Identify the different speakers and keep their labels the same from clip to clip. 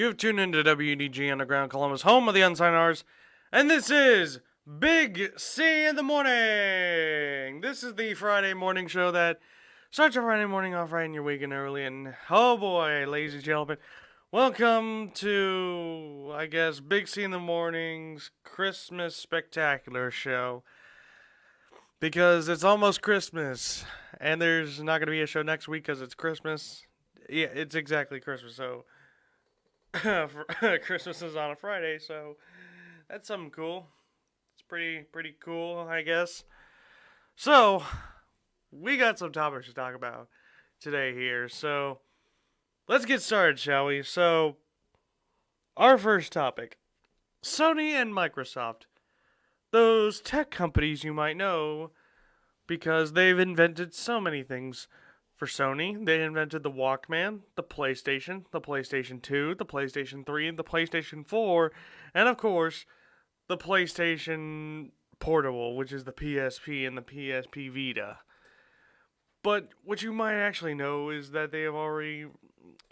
Speaker 1: You've tuned into WDG Underground Columbus, home of the Unsigned R's, and this is Big C in the Morning. This is the Friday morning show that starts your Friday morning off right in your weekend early, and oh boy, ladies and gentlemen, welcome to, I guess, Big C in the Morning's Christmas Spectacular show. Because it's almost Christmas, and there's not going to be a show next week because it's Christmas. Yeah, it's exactly Christmas, so Christmas is on a Friday, so that's something cool. It's pretty cool, I guess. So, we got some topics to talk about today here, so let's get started, shall we? So, our first topic, Sony and Microsoft. Those tech companies you might know because they've invented so many things. For Sony, they invented the Walkman, the PlayStation 2, the PlayStation 3, the PlayStation 4, and of course, the PlayStation Portable, which is the PSP and the PSP Vita. But what you might actually know is that they have already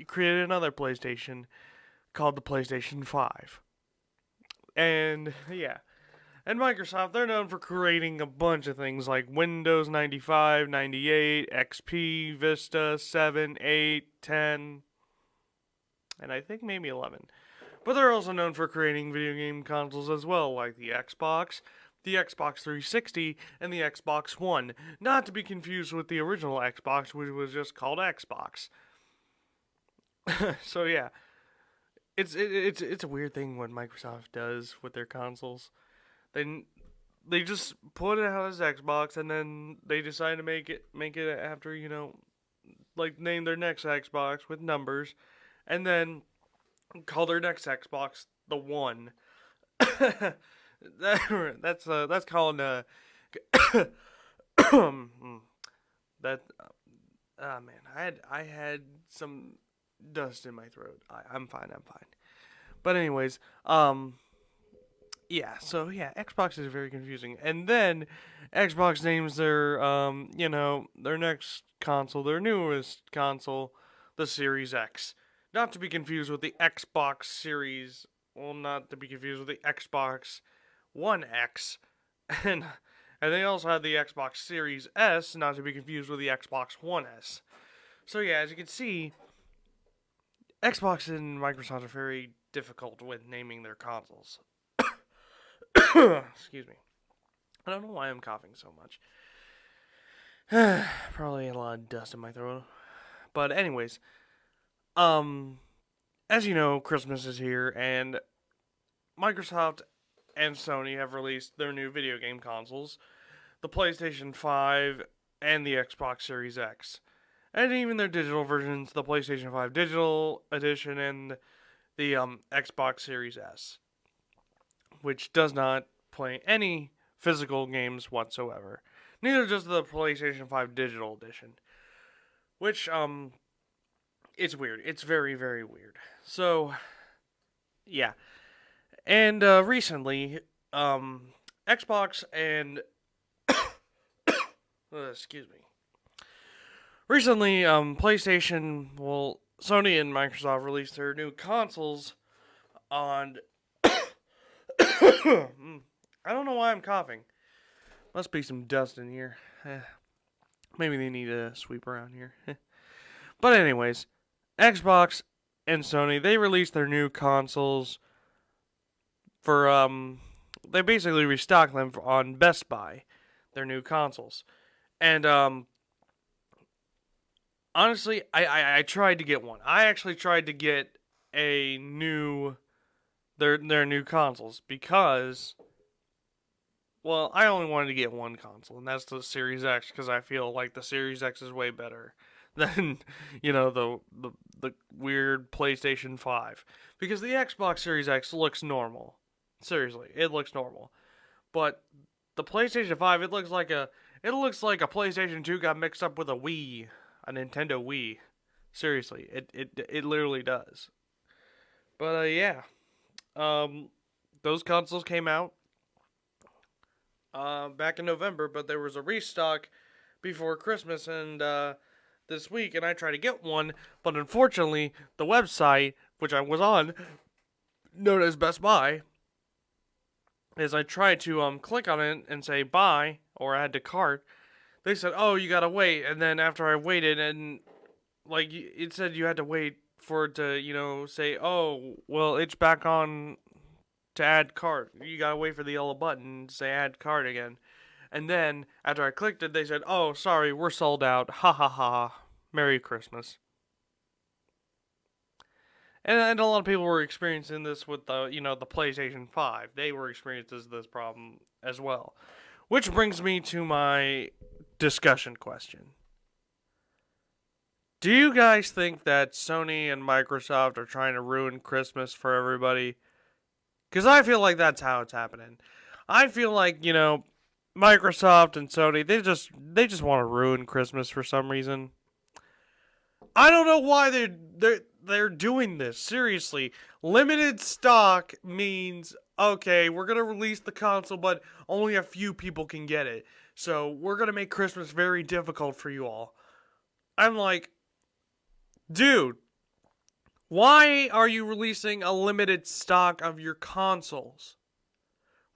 Speaker 1: created another PlayStation called the PlayStation 5. And yeah. And Microsoft, they're known for creating a bunch of things like Windows 95, 98, XP, Vista, 7, 8, 10, and I think maybe 11. But they're also known for creating video game consoles as well, like the Xbox 360, and the Xbox One. Not to be confused with the original Xbox, which was just called Xbox. So yeah, it's a weird thing what Microsoft does with their consoles. They just put it out as Xbox, and then they decide to make it after, like name their next Xbox with numbers, and then call their next Xbox the One. That's calling that. Man, I had some dust in my throat. I'm fine. But anyways, yeah, so yeah, Xbox is very confusing. And then Xbox names their their next console, their newest console, the Series X. Not to be confused with the Xbox Series, not to be confused with the Xbox One X. And they also had the Xbox Series S, not to be confused with the Xbox One S. So yeah, as you can see, Xbox and Microsoft are very difficult with naming their consoles. Excuse me. I don't know why I'm coughing so much. Probably a lot of dust in my throat. But anyways, as you know, Christmas is here, and Microsoft and Sony have released their new video game consoles, the PlayStation 5 and the Xbox Series X. And even their digital versions, the PlayStation 5 Digital Edition and the Xbox Series S, which does not play any physical games whatsoever. Neither does the PlayStation 5 Digital Edition. Which, it's weird. It's very, very weird. So, yeah. And, recently, Xbox and... excuse me. Recently, PlayStation, Sony and Microsoft released their new consoles on... I don't know why I'm coughing. Must be some dust in here. Maybe they need a sweep around here. But anyways, Xbox and Sony, they released their new consoles for, they basically restocked them on Best Buy, their new consoles. And, honestly, I tried to get one. I actually tried to get their new consoles because, well, I only wanted to get one console, and that's the Series X, because I feel like the Series X is way better than, the weird PlayStation 5. Because the Xbox Series X looks normal. Seriously, it looks normal. But the PlayStation 5, it looks like a PlayStation 2 got mixed up with a Nintendo Wii. Seriously, it literally does. But, yeah. Those consoles came out back in November, but there was a restock before Christmas and this week, and I tried to get one, but unfortunately, the website which I was on, known as Best Buy, is I tried to click on it and say buy or add to cart. They said, "Oh, you gotta wait," and then after I waited and like it said you had to wait for it to say, "Oh, well, it's back on to add cart." You gotta wait for the yellow button to say add cart again. And then after I clicked it, they said, "Oh, sorry, we're sold out. Ha ha ha. Merry Christmas." And a lot of people were experiencing this with the PlayStation 5. They were experiencing this problem as well. Which brings me to my discussion question. Do you guys think that Sony and Microsoft are trying to ruin Christmas for everybody? Because I feel like that's how it's happening. I feel like, Microsoft and Sony, they just want to ruin Christmas for some reason. I don't know why they're doing this. Seriously, limited stock means okay, we're gonna release the console, but only a few people can get it. So we're gonna make Christmas very difficult for you all. I'm like, dude, why are you releasing a limited stock of your consoles?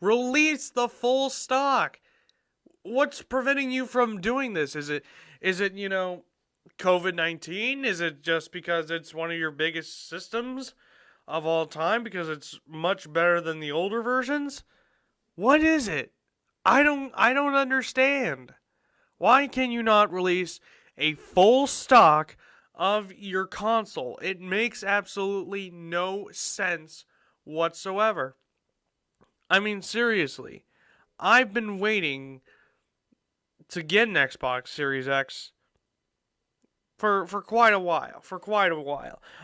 Speaker 1: Release the full stock. What's preventing you from doing this? Is it COVID-19? Is it just because it's one of your biggest systems of all time because it's much better than the older versions? What is it? I don't understand. Why can you not release a full stock of your console? It makes absolutely no sense whatsoever. I mean, seriously. I've been waiting to get an Xbox Series X for quite a while.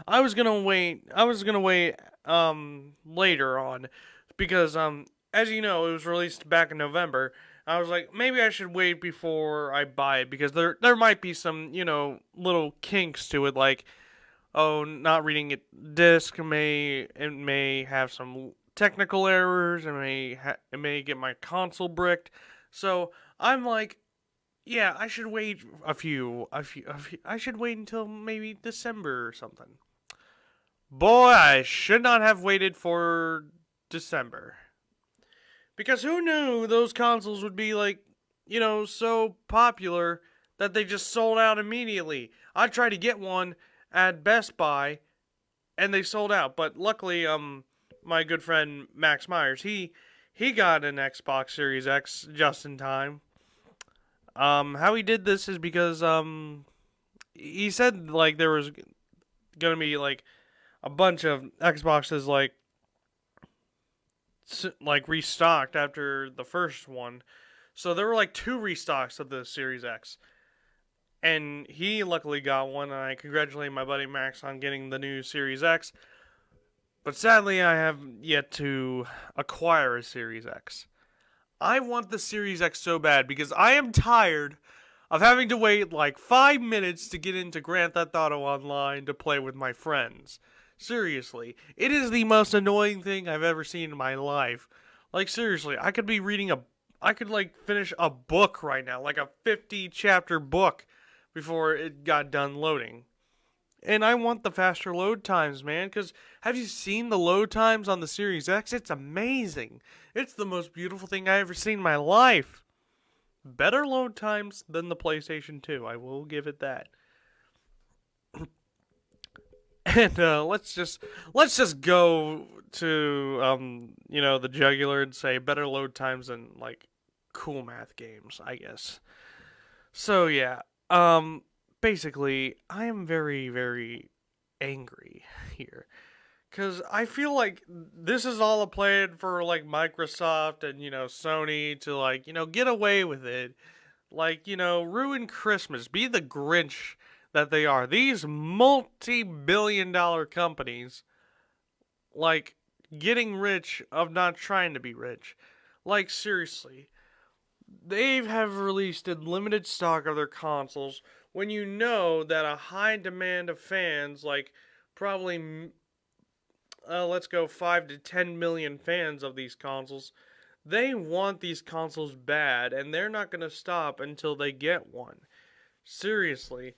Speaker 1: I was gonna wait later on because as you know, it was released back in November. I was like, maybe I should wait before I buy it because there might be some, little kinks to it, like, oh, not reading it it may have some technical errors, it may get my console bricked. So I'm like, yeah, I should wait I should wait until maybe December or something. Boy, I should not have waited for December. Because who knew those consoles would be like, so popular that they just sold out immediately. I tried to get one at Best Buy and they sold out, but luckily my good friend Max Myers, he got an Xbox Series X just in time. How he did this is because he said like there was gonna be like a bunch of Xboxes like restocked after the first one, so there were like two restocks of the Series X, and he luckily got one. And I congratulate my buddy Max on getting the new Series X, but sadly I have yet to acquire a Series X. I want the Series X so bad because I am tired of having to wait like 5 minutes to get into Grand Theft Auto Online to play with my friends. Seriously, it is the most annoying thing I've ever seen in my life. Like, seriously, I could like finish a book right now, like a 50 chapter book before it got done loading. And I want the faster load times, man, because have you seen the load times on the Series X? It's amazing. It's the most beautiful thing I've ever seen in my life. Better load times than the PlayStation 2, I will give it that. And let's just go to the jugular and say better load times than like cool math games, I guess. So yeah, basically, I am very, very angry here. Because I feel like this is all a plan for, like, Microsoft and, Sony to, like, get away with it. Like, ruin Christmas. Be the Grinch that they are. These multi-billion-dollar companies, like, getting rich of not trying to be rich. Like, seriously. They have released a limited stock of their consoles when you know that a high demand of fans, like probably, let's go 5 to 10 million fans of these consoles, they want these consoles bad and they're not going to stop until they get one. Seriously.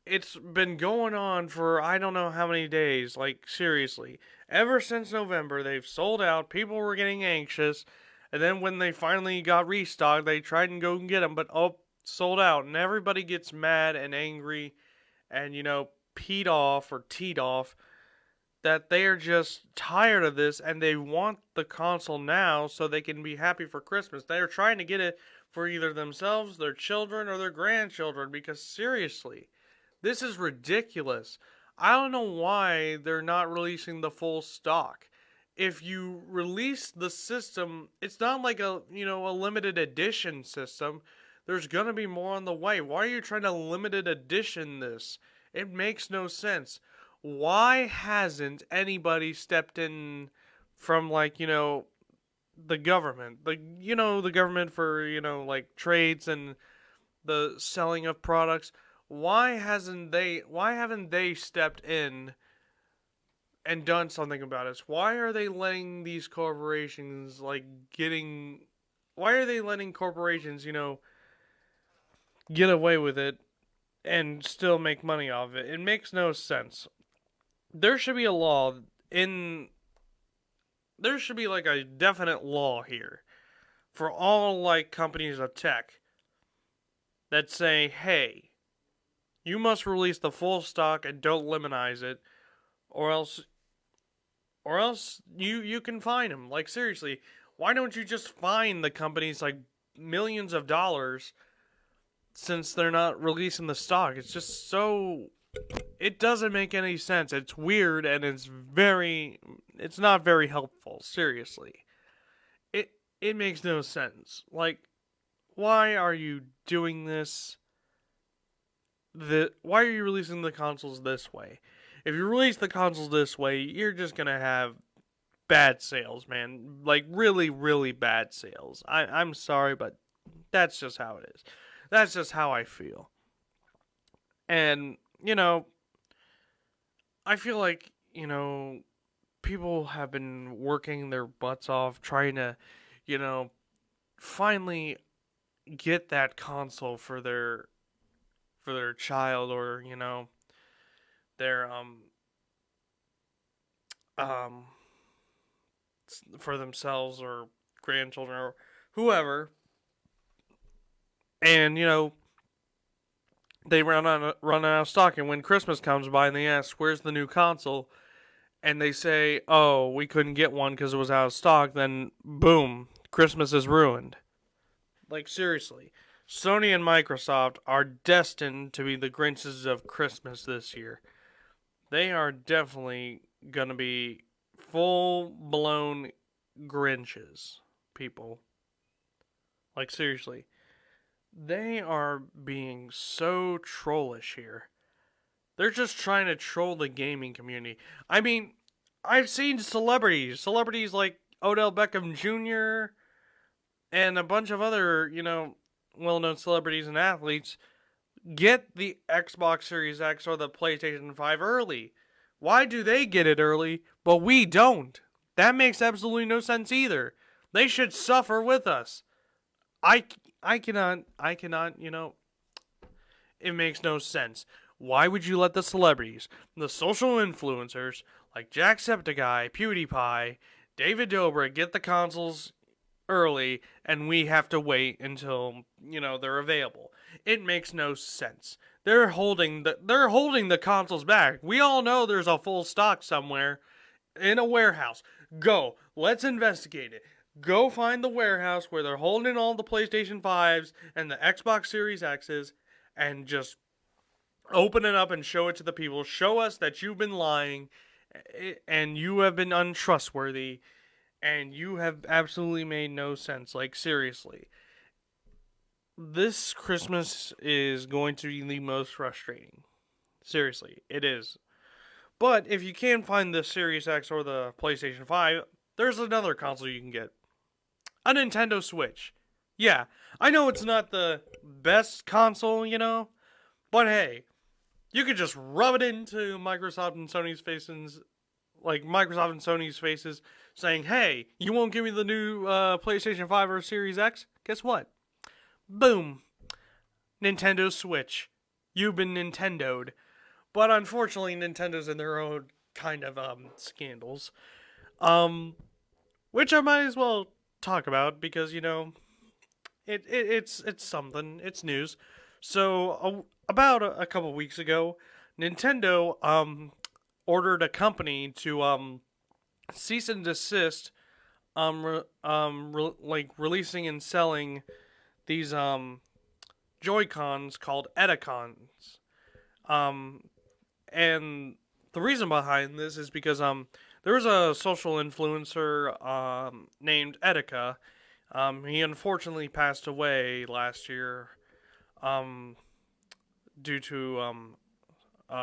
Speaker 1: it's been going on for I don't know how many days. Like, seriously. Ever since November, they've sold out. People were getting anxious. And then when they finally got restocked, they tried and go and get them, but oh, sold out. And everybody gets mad and angry and, peed off or teed off that they are just tired of this and they want the console now so they can be happy for Christmas. They are trying to get it for either themselves, their children, or their grandchildren because seriously, this is ridiculous. I don't know why they're not releasing the full stock. If you release the system, it's not like a limited edition system. There's gonna be more on the way. Why are you trying to limited edition this? It makes no sense. Why hasn't anybody stepped in from the government? The government for, like trades and the selling of products. Why haven't they stepped in and done something about it? Why are they letting these corporations why are they letting corporations, get away with it and still make money off it? It makes no sense. There should be a law in there should be like a definite law here for all like companies of tech that say, "Hey, you must release the full stock and don't limitize it, or else you can fine them." Like seriously, why don't you just fine the companies like millions of dollars since they're not releasing the stock? It's just so it doesn't make any sense. It's weird and it's not very helpful, seriously. It makes no sense. Like why are you doing this? Why are you releasing the consoles this way? If you release the consoles this way, you're just going to have bad sales, man. Like really really bad sales. I'm sorry, but that's just how it is. That's just how I feel. And, I feel like, people have been working their butts off trying to, you know, finally get that console for their child or, their um for themselves or grandchildren or whoever. And, they run out of stock, and when Christmas comes by and they ask, "Where's the new console?" and they say, "Oh, we couldn't get one because it was out of stock," then boom, Christmas is ruined. Like seriously, Sony and Microsoft are destined to be the Grinches of Christmas this year. They are definitely gonna be full blown Grinches, people. Like seriously, they are being so trollish here. They're just trying to troll the gaming community. I mean, I've seen celebrities like Odell Beckham Jr. and a bunch of other, well-known celebrities and athletes get the Xbox Series X or the PlayStation 5 early. Why do they get it early, but we don't? That makes absolutely no sense either. They should suffer with us. I, I cannot, it makes no sense. Why would you let the celebrities, the social influencers, like Jacksepticeye, PewDiePie, David Dobrik get the consoles early and we have to wait until, they're available? It makes no sense. They're holding the consoles back. We all know there's a full stock somewhere in a warehouse. Go. Let's investigate it. Go find the warehouse where they're holding all the PlayStation 5s and the Xbox Series X's and just open it up and show it to the people. Show us that you've been lying and you have been untrustworthy and you have absolutely made no sense. Like, seriously. This Christmas is going to be the most frustrating. Seriously, it is. But if you can find the Series X or the PlayStation 5, there's another console you can get. A Nintendo Switch. Yeah, I know it's not the best console, but hey, you could just rub it into Microsoft and Sony's faces, saying, "Hey, you won't give me the new PlayStation 5 or Series X? Guess what? Boom, Nintendo Switch. you've been Nintendoed. But unfortunately, Nintendo's in their own kind of scandals. Um, which I might as well talk about because it's something. It's news. So about a couple weeks ago, Nintendo ordered a company to cease and desist like releasing and selling these Joy-Cons called Edicons. Um and the reason behind this is because there was a social influencer named Etika. He unfortunately passed away last year um due to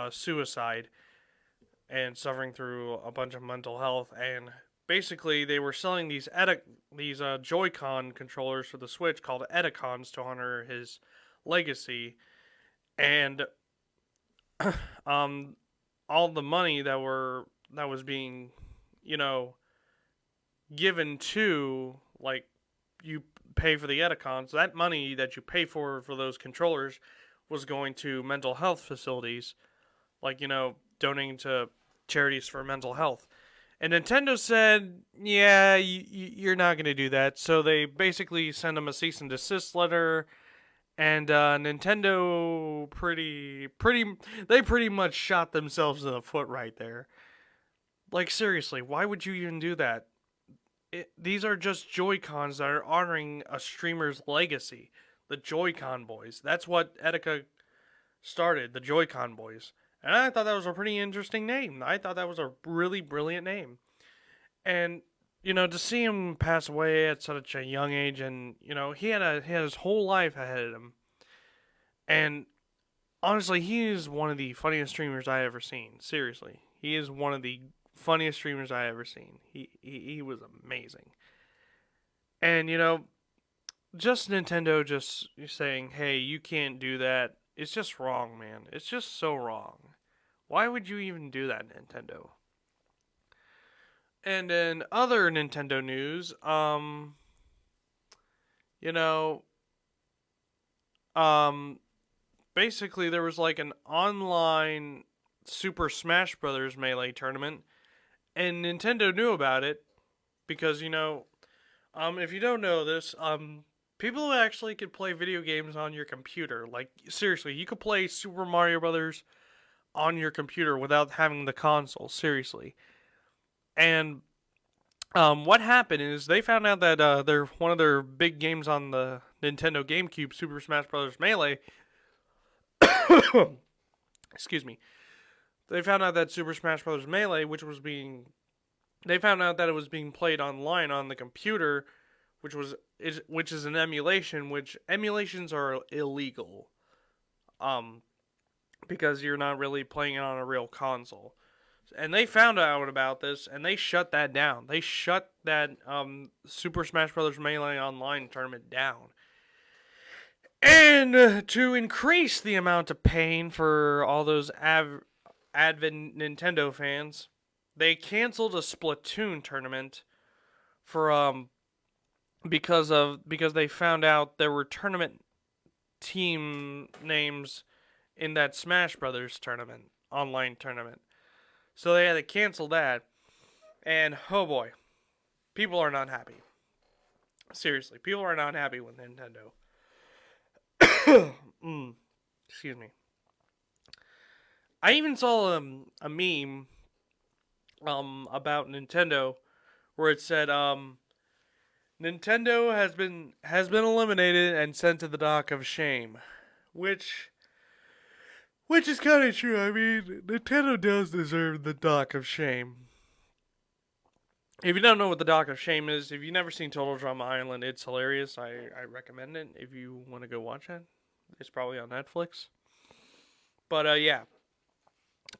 Speaker 1: suicide and suffering through a bunch of mental health. And basically, they were selling these Joy-Con controllers for the Switch called Edicons to honor his legacy. And um, all the money that was being, you know, given to, like, you pay for the Edicons, that money that you pay for those controllers was going to mental health facilities, like, donating to charities for mental health. And Nintendo said, yeah, you're not going to do that. So they basically sent them a cease and desist letter. And Nintendo they pretty much shot themselves in the foot right there. Like, seriously, why would you even do that? These are just Joy-Cons that are honoring a streamer's legacy. The Joy-Con boys. That's what Etika started, the Joy-Con boys. And I thought that was a pretty interesting name. I thought that was a really brilliant name. And to see him pass away at such a young age, and he had his whole life ahead of him. And honestly, he is one of the funniest streamers I ever seen. Seriously, he is one of the funniest streamers I ever seen. He was amazing. And just Nintendo just saying, "Hey, you can't do that." It's just wrong, man. It's just so wrong. Why would you even do that, Nintendo? And in other Nintendo news, you know, um, basically there was like an online Super Smash Brothers Melee tournament, and Nintendo knew about it because if you don't know this, people actually could play video games on your computer. Like seriously, you could play Super Mario Brothers on your computer without having the console. Seriously, and what happened is they found out that one of their big games on the Nintendo GameCube, Super Smash Bros. Melee. Excuse me. They found out that Super Smash Bros. Melee, they found out that it was being played online on the computer, which is an emulation. Which emulations are illegal, because you're not really playing it on a real console. And they found out about this, and they shut that down. They shut that Super Smash Bros. Melee Online tournament down. And to increase the amount of pain for all those avid Nintendo fans, they canceled a Splatoon tournament for because they found out there were tournament team names in that Smash Brothers tournament, online tournament. So they had to cancel that. And oh boy, people are not happy. Seriously, people are not happy with Nintendo. Excuse me. I even saw a meme about Nintendo where it said Nintendo has been eliminated and sent to the dock of shame, which is kind of true. I mean, Nintendo does deserve the dock of shame. If you don't know what the dock of shame is, if you've never seen Total Drama Island, it's hilarious. I recommend it if you want to go watch it. It's probably on Netflix. But yeah.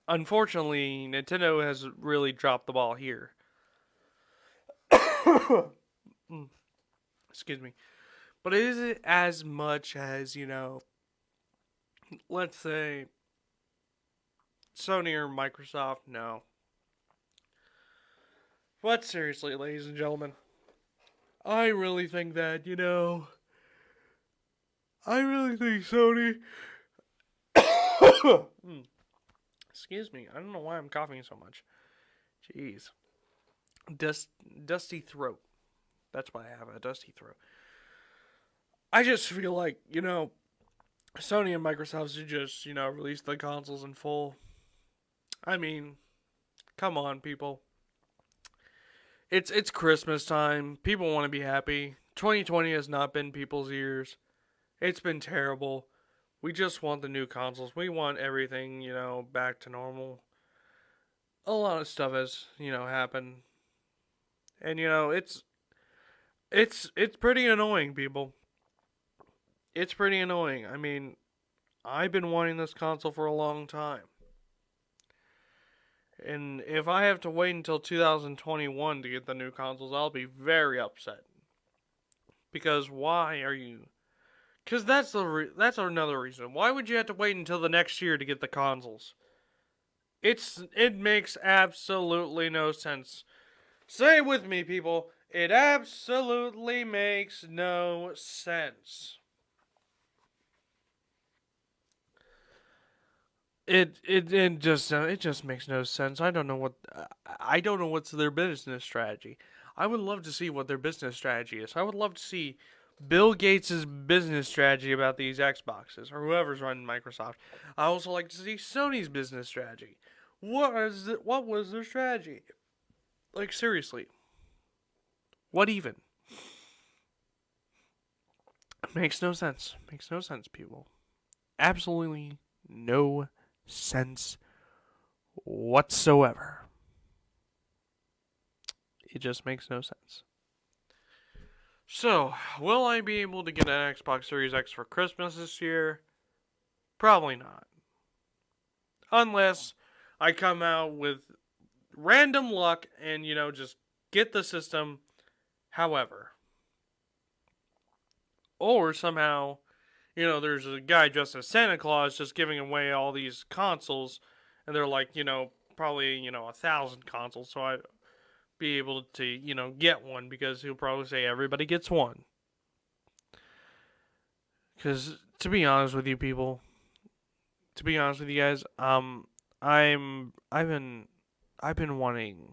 Speaker 1: Unfortunately, Nintendo has really dropped the ball here. Excuse me. But is it as much as, let's say, Sony or Microsoft? No. But seriously, ladies and gentlemen, I really think that, I really think Sony Excuse me. I don't know why I'm coughing so much. Jeez. Dusty throat. That's why I have a dusty throat. I just feel like, Sony and Microsoft should just, release the consoles in full. I mean, come on, people. It's Christmas time. People want to be happy. 2020 has not been people's years. It's been terrible. We just want the new consoles. We want everything, back to normal. A lot of stuff has, happened. And it's pretty annoying, people. It's pretty annoying. I mean, I've been wanting this console for a long time. And if I have to wait until 2021 to get the new consoles, I'll be very upset. Because why are you? Because that's another reason. Why would you have to wait until the next year to get the consoles? It makes absolutely no sense. Say it with me, people. It absolutely makes no sense. It just makes no sense. I don't know what's their business strategy. I would love to see what their business strategy is. I would love to see Bill Gates' business strategy about these Xboxes or whoever's running Microsoft. I also like to see Sony's business strategy. What was their strategy? Like, seriously. What even? Makes no sense. Makes no sense, people. Absolutely no sense whatsoever. It just makes no sense. So, will I be able to get an Xbox Series X for Christmas this year? Probably not. Unless I come out with random luck and, just get the system however. Or somehow, there's a guy dressed as Santa Claus just giving away all these consoles, and they're like, probably, 1,000 consoles, so I'd be able to, get one, because he'll probably say everybody gets one. Because, to be honest with you people, to be honest with you guys, I've been wanting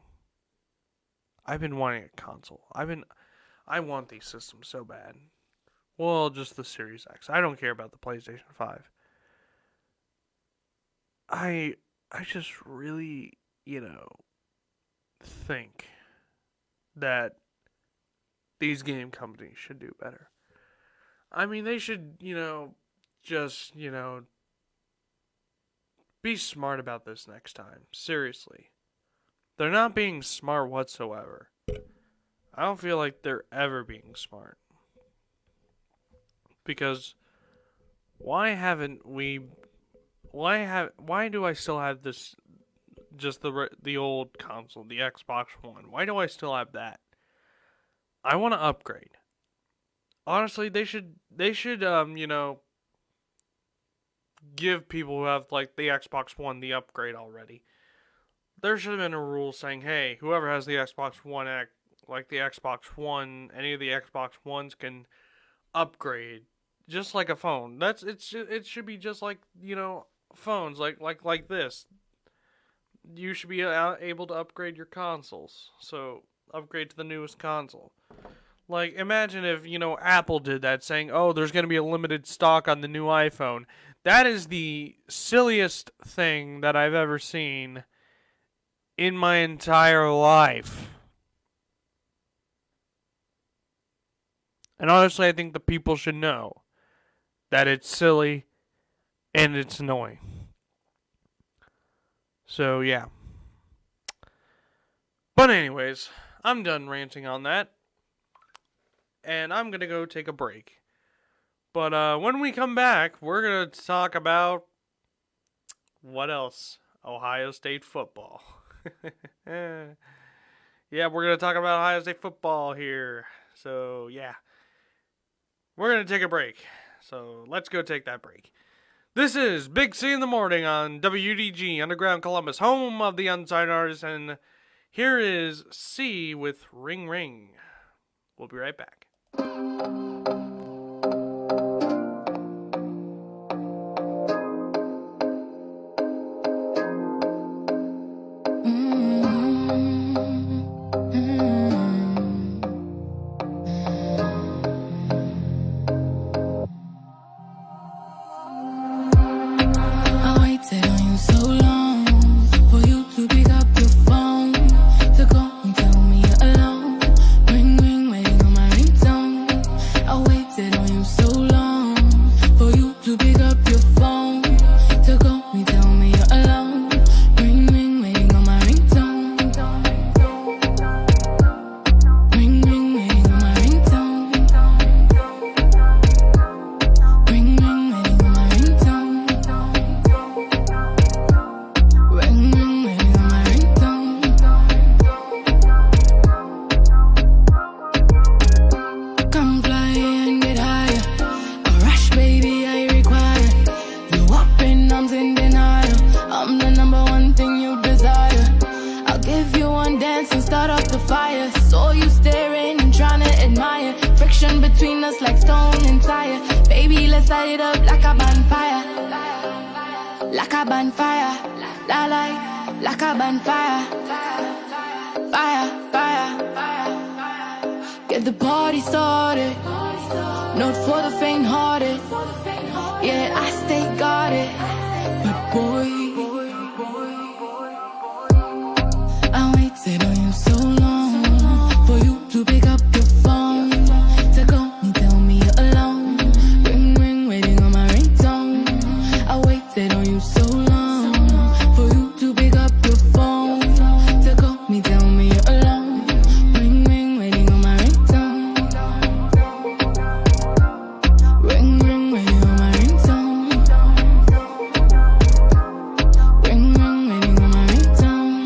Speaker 1: a console. I want these systems so bad. Well, just the Series X. I don't care about the PlayStation 5. I just really, think that these game companies should do better. I mean, they should, just, be smart about this next time. Seriously. They're not being smart whatsoever. I don't feel like they're ever being smart. Because why do I still have this, just the old console, the Xbox One? Why do I still have that? I want to upgrade. Honestly, they should give people who have like the Xbox One the upgrade already. There should have been a rule saying, hey, whoever has the Xbox One X, like the Xbox One, any of the Xbox Ones can upgrade, just like a phone. It should be just like, phones like this. You should be able to upgrade your consoles. So upgrade to the newest console. Like, imagine if, Apple did that, saying, oh, there's going to be a limited stock on the new iPhone. That is the silliest thing that I've ever seen in my entire life. And honestly, I think the people should know that it's silly and it's annoying. So, yeah. But anyways, I'm done ranting on that. And I'm going to go take a break. But when we come back, we're going to talk about, what else? Ohio State football. Yeah, we're going to talk about Ohio State football here. So, yeah. We're going to take a break. So, let's go take that break. This is Big C in the Morning on WDG Underground Columbus, home of the unsigned artist. And here is C with Ring Ring. We'll be right back.
Speaker 2: on you so long for you to pick up your phone to call me, tell me you're alone. Ring, ring, waiting on my ringtone. Ring, ring, waiting on my ringtone. Ring, ring, waiting on my ringtone. Ring, ring, waiting on my ringtone. Come fly and get higher. A rush, baby, I require. You up in arms in denial. I'm the number one thing you desire. I'll give you one dance and start up the fire. Saw you staring and trying to admire. Friction between us like stone and tire. Baby, let's light it up like a bonfire. Like a bonfire. La like a bonfire. Fire, fire. Get the party started. Note for the faint-hearted. Yeah, I stay guarded. But boy, I waited on you so long for you to pick up your phone to call me, tell me you're alone. Ring, ring, waiting on my ringtone. I waited on you so long for you to pick up your phone to call me, tell me you're alone. Ring, ring, waiting on my ringtone. Ring, ring, waiting on my ringtone. Ring, ring, waiting on my ringtone.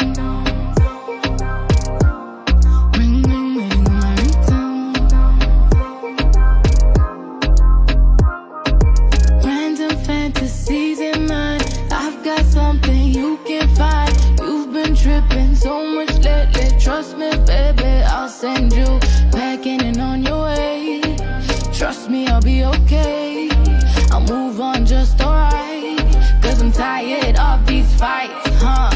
Speaker 2: Ring, ring, waiting on my ringtone. Random fantasies in mind. I've got something you can find. You've been tripping so much lately. Trust me, baby, I'll send you packing and on your way. Trust me, I'll be okay. I'll move on just alright. Cause I'm tired of these fights, huh?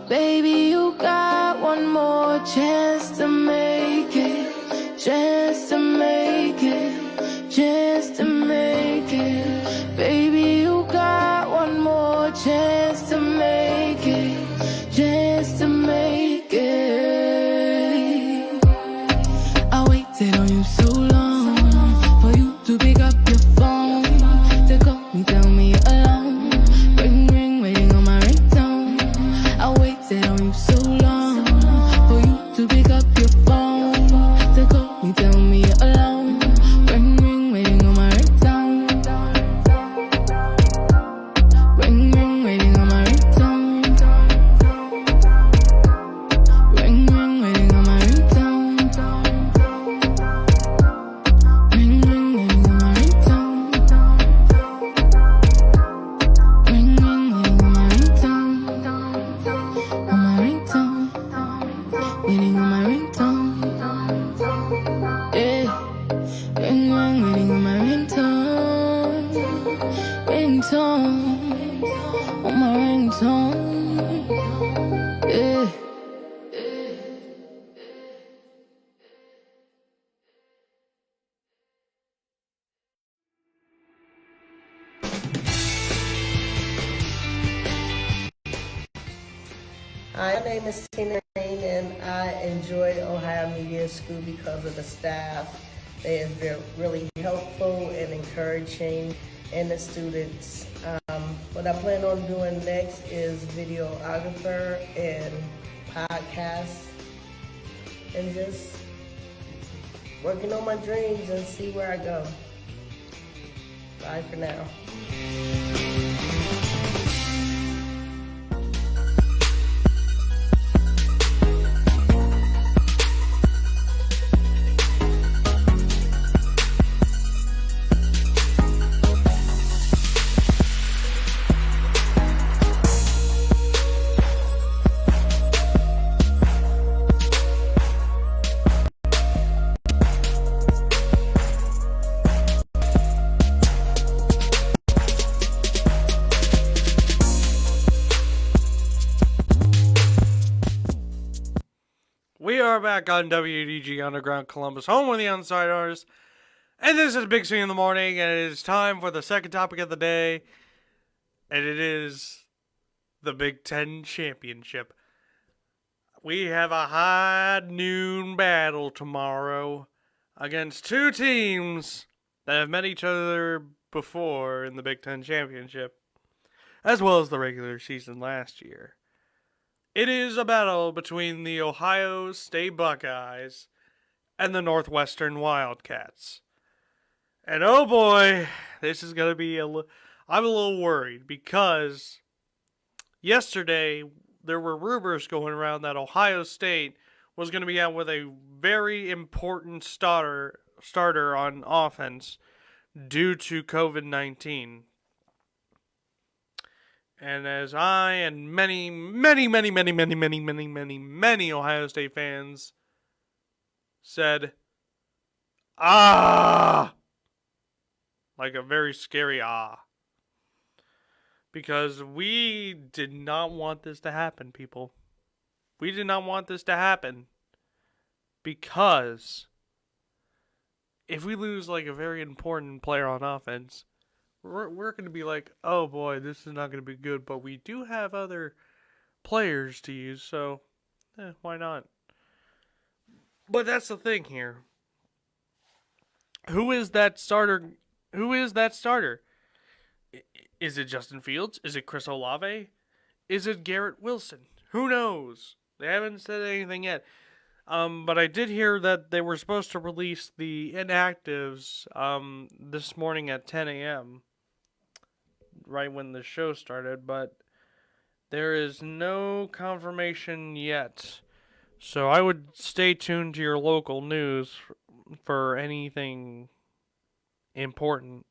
Speaker 2: Baby, you got one more chance to make it. Chance to make it. Chance to make it. Baby, you got one more chance to make it. Chance to make it. I waited on you so long for you to pick up your phone to call me, tell me you're alone. Ring, ring, waiting on my ringtone. I waited on you so long for you to pick up your phone to call me, tell me you're alone. Ring, ring, waiting on my ringtone. Ring, ring, waiting on my ringtone. Ring, ring, waiting on my ringtone. Ring, ring, waiting on my ringtone. Ring, ring, waiting on my ringtone. On my ringtone. Waiting on my ringtone. Yeah. Ring, ring, waiting on my ringtone. Ringtone. On my ringtone. Yeah.
Speaker 3: Hi, my name is Tina Rain, and I enjoy Ohio Media School because of the staff. They have been really helpful and encouraging, and the students. What I plan on doing next is videographer and podcast, and just working on my dreams and see where I go. Bye for now.
Speaker 1: We are back on WDG Underground Columbus, home of the Unsiders. And this is Big C in the morning, and it is time for the second topic of the day. And it is the Big Ten Championship. We have a high noon battle tomorrow. against two teams that have met each other before in the Big Ten Championship, as well as the regular season last year. It is a battle between the Ohio State Buckeyes and the Northwestern Wildcats. And oh boy, this is going to be I'm a little worried because yesterday there were rumors going around that Ohio State was going to be out with a very important starter on offense due to COVID-19. And as I and many Ohio State fans said, ah, like a very scary ah. Because we did not want this to happen, people. We did not want this to happen. Because if we lose like a very important player on offense, we're going to be like, oh boy, this is not going to be good. But we do have other players to use, so why not? But that's the thing here. Who is that starter? Is it Justin Fields? Is it Chris Olave? Is it Garrett Wilson? Who knows? They haven't said anything yet. But I did hear that they were supposed to release the inactives this morning at 10 a.m. right when the show started, but there is no confirmation yet. So I would stay tuned to your local news for anything important.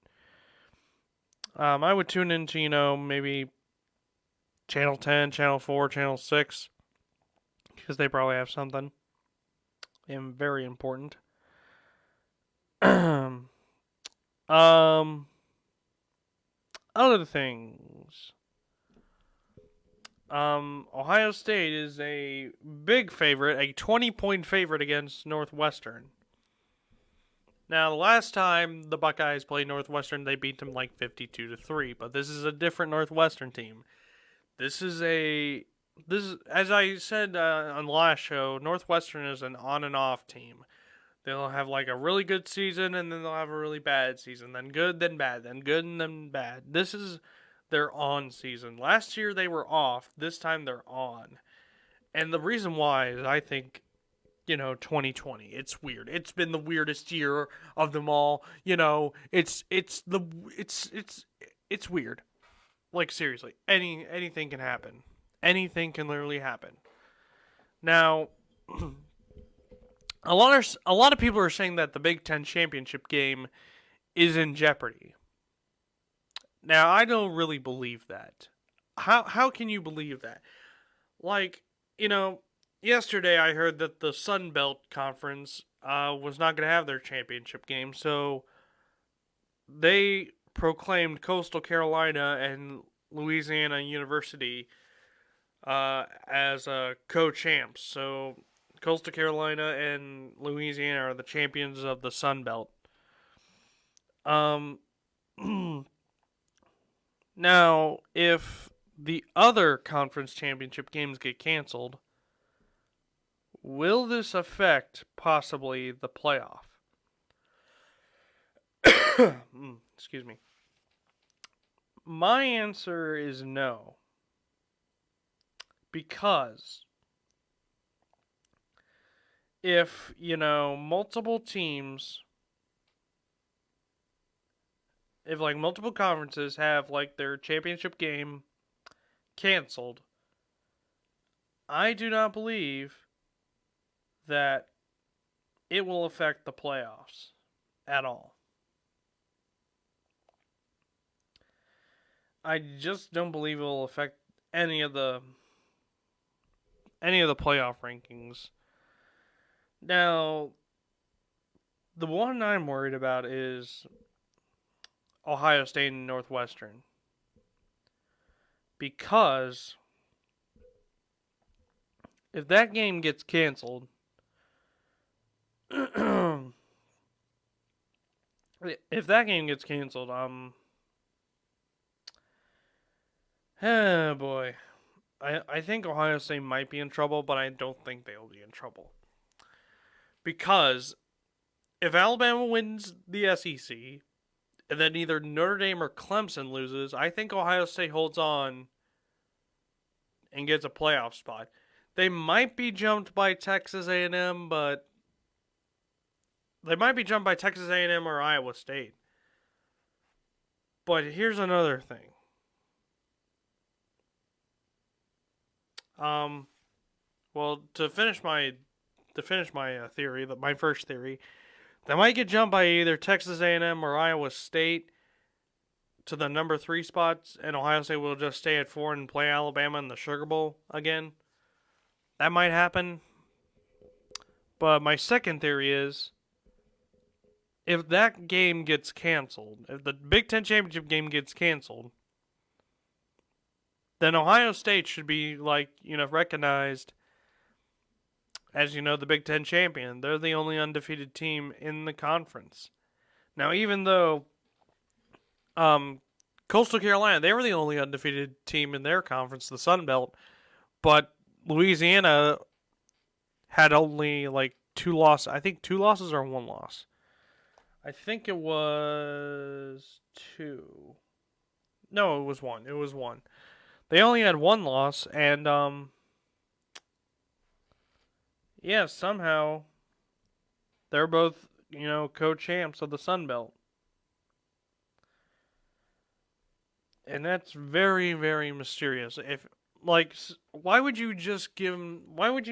Speaker 1: I would tune into, maybe Channel 10, Channel 4, Channel 6, because they probably have something very important. Other things. Ohio State is a big favorite, a 20-point favorite against Northwestern. Now, the last time the Buckeyes played Northwestern, they beat them like 52-3. But this is a different Northwestern team. This is as I said on the last show, Northwestern is an on and off team. They'll have like a really good season, and then they'll have a really bad season. Then good, then bad, then good, and then bad. This is their on season. Last year they were off. This time they're on. And the reason why is I think 2020. It's weird. It's been the weirdest year of them all. It's weird. Like seriously, anything can happen. Anything can literally happen. Now, a lot of people are saying that the Big Ten championship game is in jeopardy. Now, I don't really believe that. How can you believe that? Like, yesterday I heard that the Sun Belt Conference was not going to have their championship game, so they proclaimed Coastal Carolina and Louisiana University as co-champs. So Coastal Carolina and Louisiana are the champions of the Sun Belt. Now, if the other conference championship games get canceled, will this affect possibly the playoff? Excuse me. My answer is no. Because if, multiple teams, if like multiple conferences have like their championship game canceled, I do not believe that it will affect the playoffs at all. I just don't believe it will affect any of the playoff rankings. Now, the one I'm worried about is Ohio State and Northwestern. Because if that game gets canceled, oh boy. I think Ohio State might be in trouble, but I don't think they'll be in trouble. Because if Alabama wins the SEC, and then either Notre Dame or Clemson loses, I think Ohio State holds on and gets a playoff spot. They might be jumped by Texas A&M, but they might be jumped by Texas A&M or Iowa State. But here's another thing. Well, to finish my theory, my first theory, they might get jumped by either Texas A&M or Iowa State to the number 3 spots, and Ohio State will just stay at 4 and play Alabama in the Sugar Bowl again. That might happen. But my second theory is, if that game gets canceled, if the Big Ten Championship game gets canceled, then Ohio State should be, recognized as, the Big Ten champion. They're the only undefeated team in the conference. Now, even though Coastal Carolina, they were the only undefeated team in their conference, the Sun Belt, but Louisiana had only, 2 losses. I think 2 losses or 1 loss. I think it was 2. No, it was 1. It was 1. They only had 1 loss, and, somehow they're both, co-champs of the Sun Belt. And that's very, very mysterious. Why would you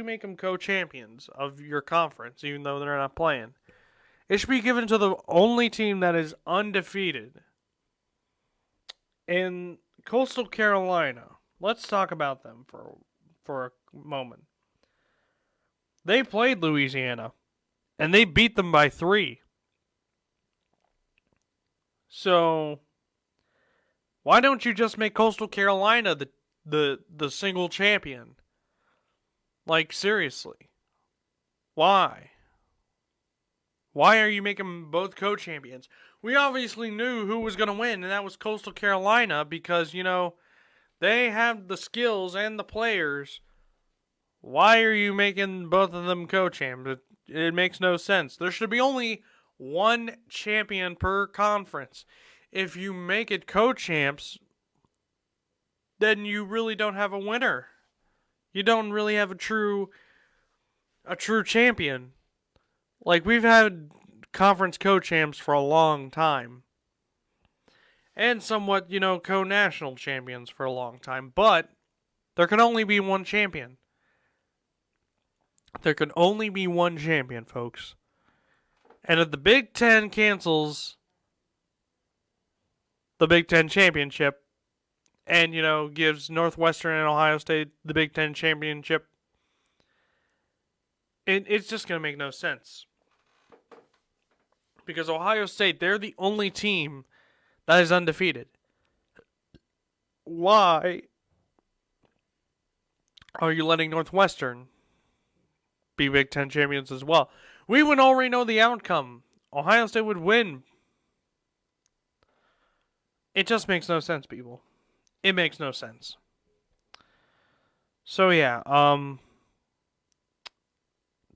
Speaker 1: make them co-champions of your conference, even though they're not playing? It should be given to the only team that is undefeated. In Coastal Carolina, let's talk about them for a moment. They played Louisiana, and they beat them by 3. So, why don't you just make Coastal Carolina the single champion? Seriously. Why? Why are you making them both co-champions? We obviously knew who was going to win, and that was Coastal Carolina because, they have the skills and the players. Why are you making both of them co-champs? It makes no sense. There should be only 1 champion per conference. If you make it co-champs, then you really don't have a winner. You don't really have a true champion. We've had conference co-champs for a long time. And somewhat, co-national champions for a long time. But there can only be 1 champion. There can only be 1 champion, folks. And if the Big Ten cancels the Big Ten championship and, gives Northwestern and Ohio State the Big Ten championship, it's just going to make no sense. Because Ohio State, they're the only team that is undefeated. Why are you letting Northwestern be Big Ten champions as well? We would already know the outcome. Ohio State would win. It just makes no sense, people. It makes no sense. So yeah,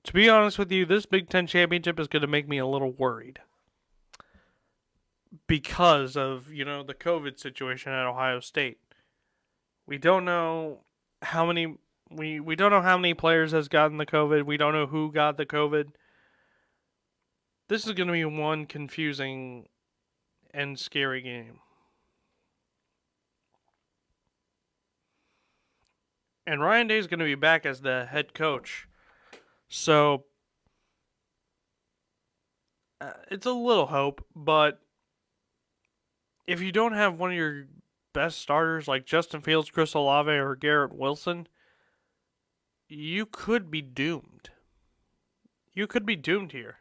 Speaker 1: to be honest with you, this Big Ten championship is going to make me a little worried. Because of, the COVID situation at Ohio State. We don't know how many we don't know how many players has gotten the COVID. We don't know who got the COVID. This is going to be one confusing and scary game. And Ryan Day is going to be back as the head coach. So, it's a little hope, but if you don't have one of your best starters like Justin Fields, Chris Olave, or Garrett Wilson, you could be doomed. You could be doomed here.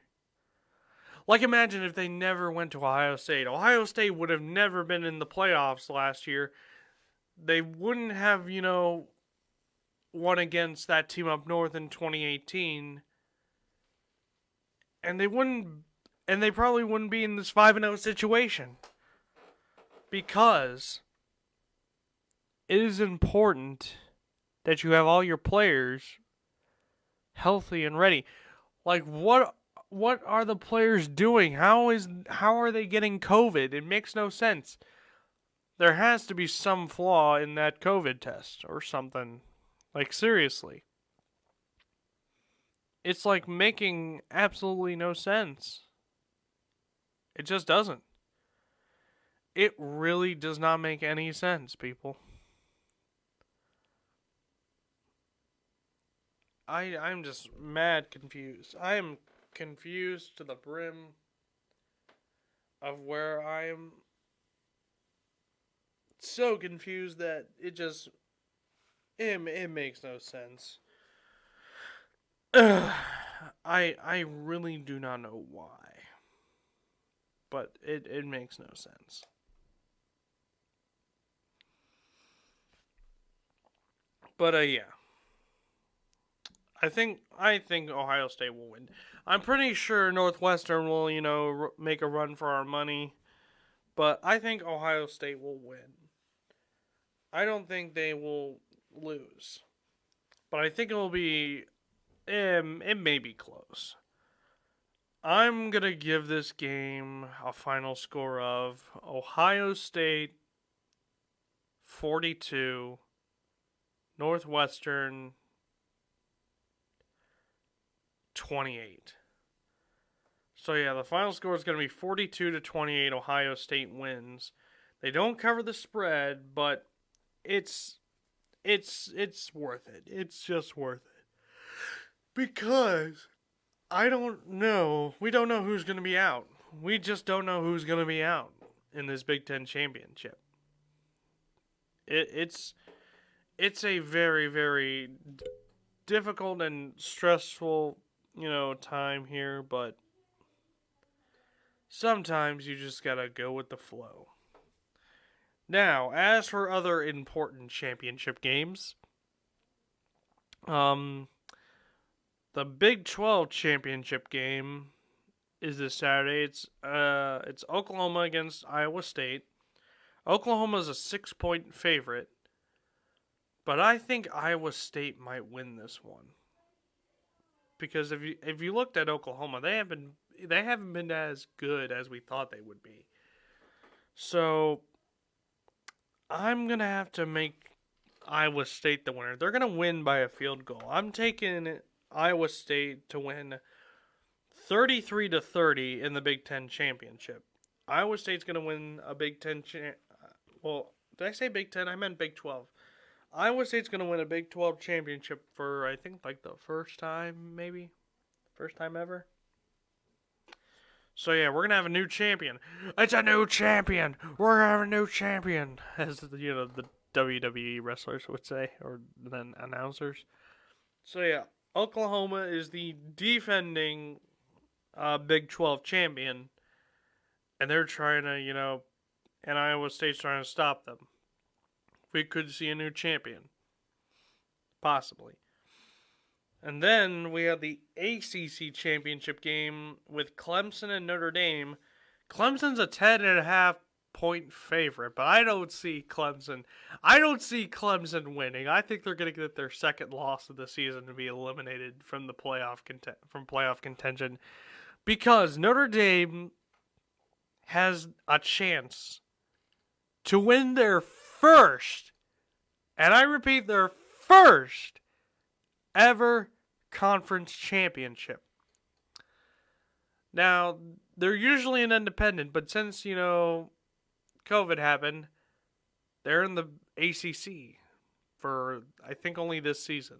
Speaker 1: Imagine if they never went to Ohio State. Ohio State would have never been in the playoffs last year. They wouldn't have, won against that team up north in 2018. And they probably wouldn't be in this 5-0 situation. Because it is important that you have all your players healthy and ready. What what are the players doing? How are they getting COVID? It makes no sense. There has to be some flaw in that COVID test or something. Like, seriously. It's like making absolutely no sense. It just doesn't. It really does not make any sense, people. I'm just mad confused. I am confused to the brim of where I am so confused that it makes no sense. I really do not know why. But it makes no sense. But yeah. I think Ohio State will win. I'm pretty sure Northwestern will, make a run for our money, but I think Ohio State will win. I don't think they will lose, but I think it may be close. I'm gonna give this game a final score of Ohio State 42, Northwestern 28. So yeah, the final score is going to be 42-28. Ohio State wins. They don't cover the spread, but it's worth it. It's just worth it. Because we don't know who's going to be out. We just don't know who's going to be out in this Big Ten championship. It's a very, very difficult and stressful time here, but sometimes you just gotta go with the flow. Now, as for other important championship games, the Big 12 championship game is this Saturday. It's Oklahoma against Iowa State. Oklahoma's a 6-point favorite, but I think Iowa State might win this one. Because if you looked at Oklahoma, they haven't been as good as we thought they would be. So I'm gonna have to make Iowa State the winner. They're gonna win by a field goal. I'm taking Iowa State to win 33-30 in the Big Ten championship. Iowa State's gonna win a Big Ten. Well, did I say Big Ten? I meant Big 12. Iowa State's going to win a Big 12 championship for, I think, like the first time, maybe? First time ever? So, yeah, we're going to have a new champion. It's a new champion! We're going to have a new champion! As, the WWE wrestlers would say, or then announcers. So, yeah, Oklahoma is the defending Big 12 champion. And they're trying to, and Iowa State's trying to stop them. We could see a new champion. Possibly. And then we have the ACC championship game with Clemson and Notre Dame. Clemson's a 10.5 point favorite, but I don't see Clemson winning. I think they're going to get their second loss of the season to be eliminated from the playoff contention, because Notre Dame has a chance to win their first, and I repeat, their first ever conference championship. Now, they're usually an independent, but since, COVID happened, they're in the ACC for, I think, only this season.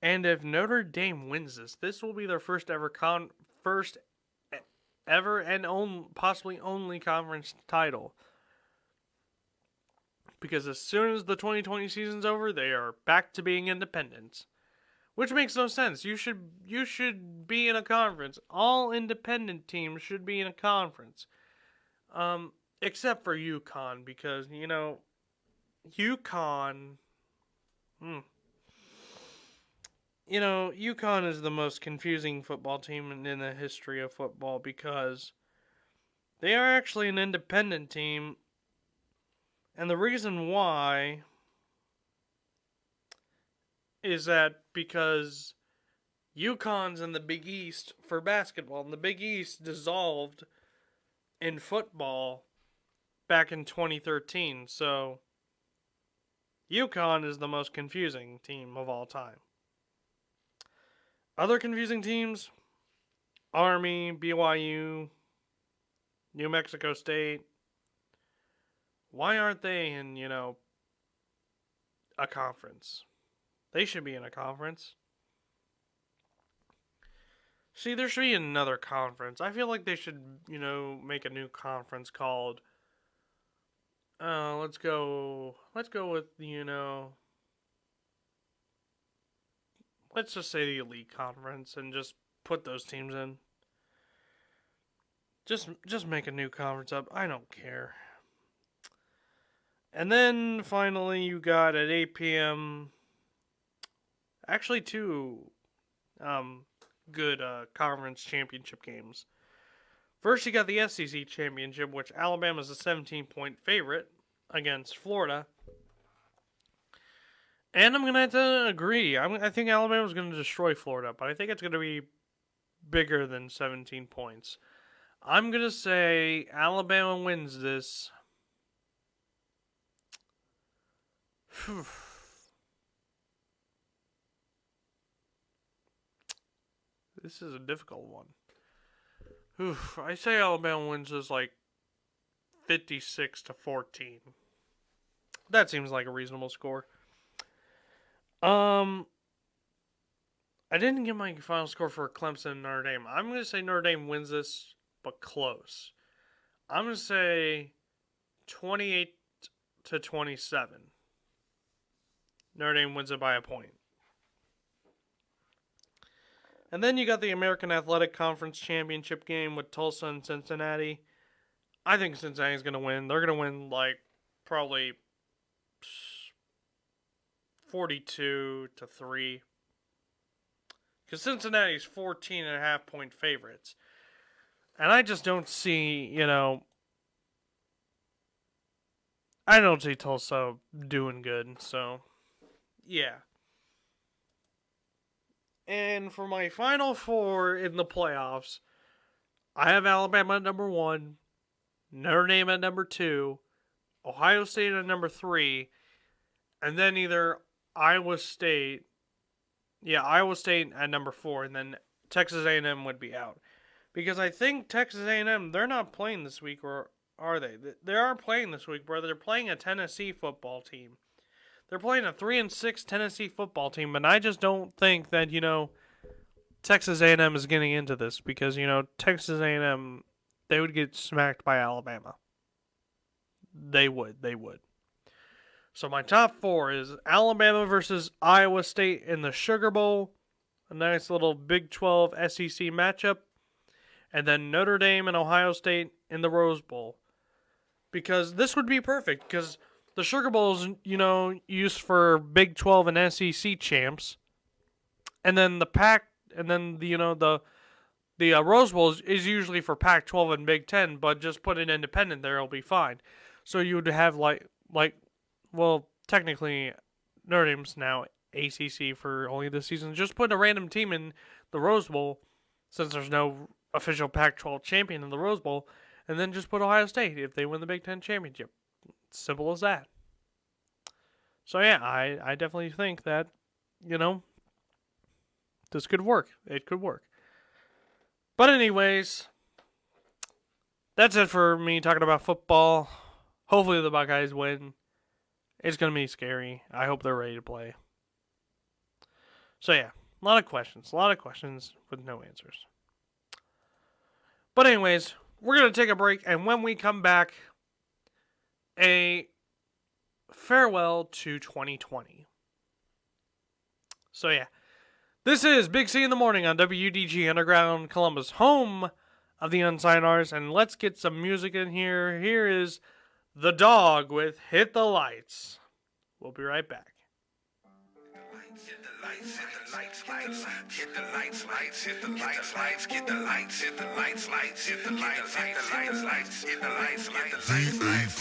Speaker 1: And if Notre Dame wins this will be their first ever and possibly only conference title. Because as soon as the 2020 season's over, they are back to being independents. Which makes no sense. You should be in a conference. All independent teams should be in a conference. Except for UConn, because, UConn... UConn is the most confusing football team in the history of football, because they are actually an independent team. And the reason why is that because UConn's in the Big East for basketball, and the Big East dissolved in football back in 2013. So UConn is the most confusing team of all time. Other confusing teams: Army, BYU, New Mexico State. Why aren't they in, a conference? They should be in a conference. See, there should be another conference. I feel like they should, make a new conference called, let's go with, let's just say the Elite Conference and just put those teams in. Just make a new conference up. I don't care. And then finally you got at 8 p.m. actually two good conference championship games. First you got the SEC championship, which Alabama's a 17-point favorite against Florida. And I'm going to have to agree. I think Alabama's going to destroy Florida, but I think it's going to be bigger than 17 points. I'm going to say Alabama wins this. This is a difficult one. I say Alabama wins this like 56-14. That seems like a reasonable score. I didn't get my final score for Clemson and Notre Dame. I'm going to say Notre Dame wins this, but close. I'm going to say 28-27. Notre Dame wins it by a point. And then you got the American Athletic Conference Championship game with Tulsa and Cincinnati. I think Cincinnati's going to win. They're going to win like probably 42-3. Because Cincinnati's 14.5 point favorites. And I just don't see, I don't see Tulsa doing good. So, yeah. And for my final four in the playoffs, I have Alabama at number 1, Notre Dame at number 2, Ohio State at number 3, and then either Iowa State at number 4, and then Texas A&M would be out. Because I think Texas A&M, they're not playing this week, or are they? They are playing this week, brother. They're playing a Tennessee football team. They're playing a 3-6 Tennessee football team, and I just don't think that, Texas A&M is getting into this because, Texas A&M, they would get smacked by Alabama. They would. So my top four is Alabama versus Iowa State in the Sugar Bowl, a nice little Big 12 SEC matchup, and then Notre Dame and Ohio State in the Rose Bowl. Because this would be perfect, because the Sugar Bowl is, used for Big 12 and SEC champs. And then the Rose Bowl is usually for Pac-12 and Big 10, but just put an independent there, it'll be fine. So you would have technically Notre Dame's now ACC for only this season. Just put a random team in the Rose Bowl, since there's no official Pac-12 champion in the Rose Bowl, and then just put Ohio State if they win the Big 10 championship. Simple as that. So yeah, I definitely think that, this could work. It could work. But anyways, that's it for me talking about football. Hopefully the Buckeyes win. It's going to be scary. I hope they're ready to play. So yeah, a lot of questions with no answers. But anyways, we're going to take a break, and when we come back, a farewell to 2020. So yeah, this is Big C in the Morning on WDG Underground Columbus, home of the Unsigned Artists, and let's get some music in here. Here is The Dog with Hit the Lights. We'll be right back.
Speaker 4: lights, hit the lights, hit the lights, lights, hit the lights, lights, get the lights, hit the lights, lights, hit the lights, hit the lights, lights, hit the lights,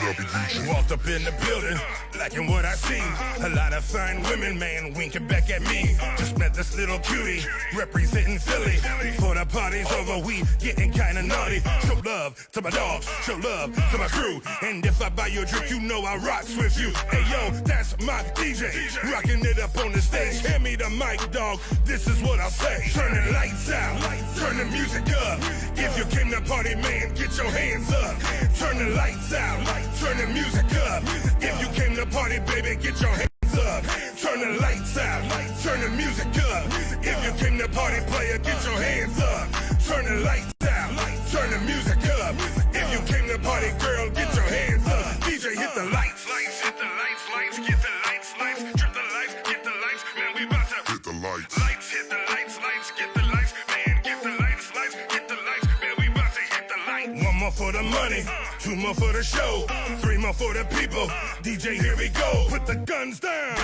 Speaker 4: lights.
Speaker 5: Walked up in the building, liking what I see. A lot of fine women, man, winking back at me. Just met this little cutie, representing Philly. Before the party's over, we getting kinda naughty. Show love to my dog, show love to my crew. And if I buy you a drink, you know I rocks with you. Hey yo, that's my DJ, rocking it up on the stage. Hand me the mic, dog, this is what I'll say. Turn the lights out, turn the music up. If you came to party, man, get your hands up. Turn the lights out, turn the music up. If you came to party, baby, get your hands up. Turn the lights out, turn the music up. If you came to party, player, get your hands up. Turn the lights out, turn the music up. If you came to party, girl, get your hands up. DJ, hit the lights, lights, hit the lights, lights, get the lights, lights, trip the lights, get the lights, man, we about to hit the lights, lights, hit the lights, lights, get the lights, man, get the lights, lights, get the lights, man, we about to hit the light. One more for the money, two more for the show, three more for the people. DJ, here we go. Put the guns down,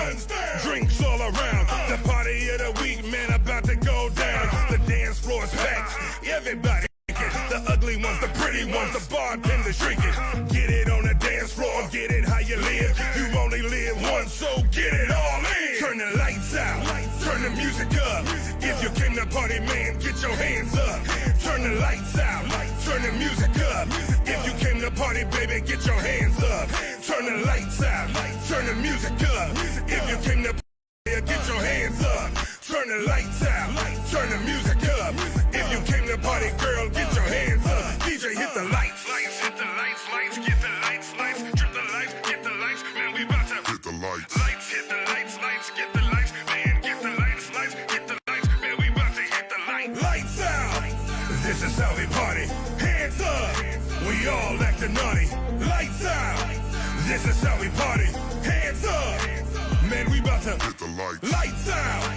Speaker 5: drinks all around. The party of the week, man, about to go down. The dance floor's packed, everybody. The ugly ones, the pretty ones, the bartenders drinking. Get it on the dance floor, get it how you live. You only live once, so get it all in. Turn the lights out, turn the music up. If you came to party, man, get your hands up. Turn the lights out, turn the music up. If you came to party, baby, get your hands up. Turn the lights out, turn the music up. If you came to party, get your hands up. Turn the lights out, turn the music up. If you came to party, girl, get your hands up. DJ, hit the lights, lights, hit the lights, lights, get the lights, lights, trip the lights, get the lights, man, we about to hit the lights, lights, hit the lights, lights, get the lights, man, get the lights, lights, get the lights, man, we about to hit the lights. Lights out, this is how we party. Hands up, we all acting naughty. Lights out, this is how we party. Hands up, man, we about to hit the lights. Lights out.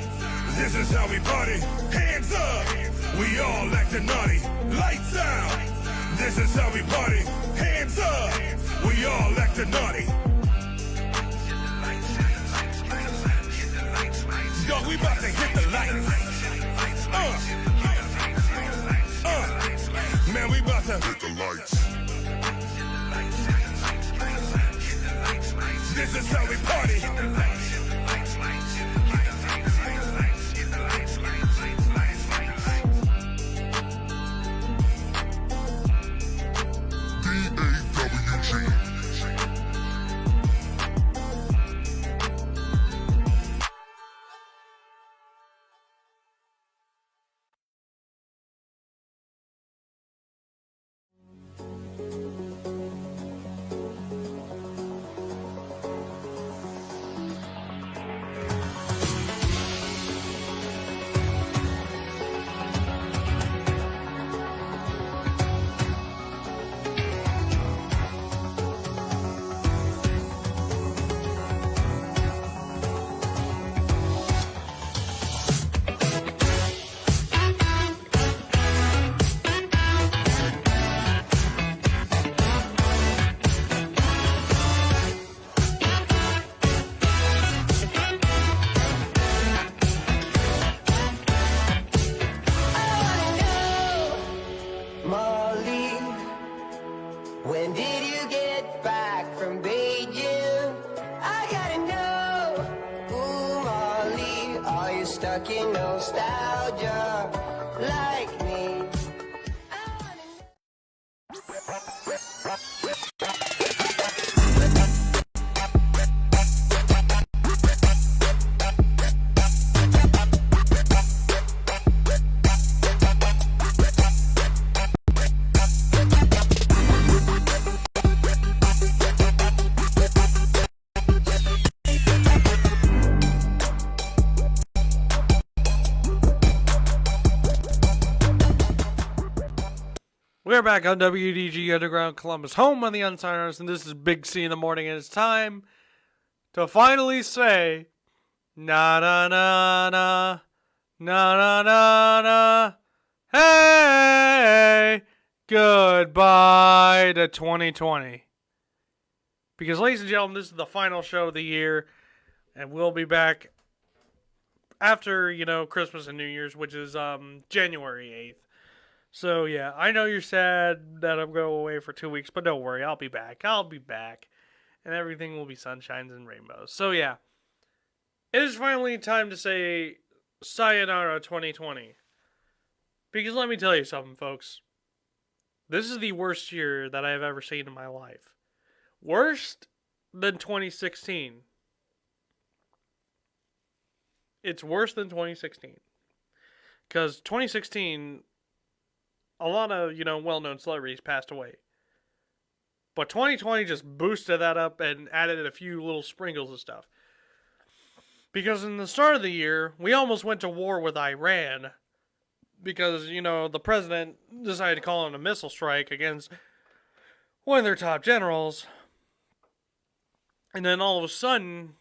Speaker 5: This is how we party. Hands up. We all acting naughty. Lights out. This is how we party. Hands up. We all acting naughty. Dog, we about to hit the lights. Man, we about to hit the lights. This is how we party.
Speaker 6: When did you get back from Beijing? I gotta know. Ooh, Molly, are you stuck in nostalgia like me?
Speaker 1: We're back on WDG Underground Columbus, home on the Unsigned Artists, and this is Big C in the morning, and it's time to finally say, na na na na, na na na na, hey, goodbye to 2020. Because, ladies and gentlemen, this is the final show of the year, and we'll be back after, Christmas and New Year's, which is January 8th. So yeah, I know you're sad that I'm going away for 2 weeks, but don't worry, I'll be back. And everything will be sunshines and rainbows. So yeah, it is finally time to say sayonara 2020. Because let me tell you something, folks. This is the worst year that I have ever seen in my life. Worse than 2016. It's worse than 2016. Because 2016, a lot of, well-known celebrities passed away. But 2020 just boosted that up and added a few little sprinkles of stuff. Because in the start of the year, we almost went to war with Iran. Because, the president decided to call in a missile strike against one of their top generals. And then all of a sudden,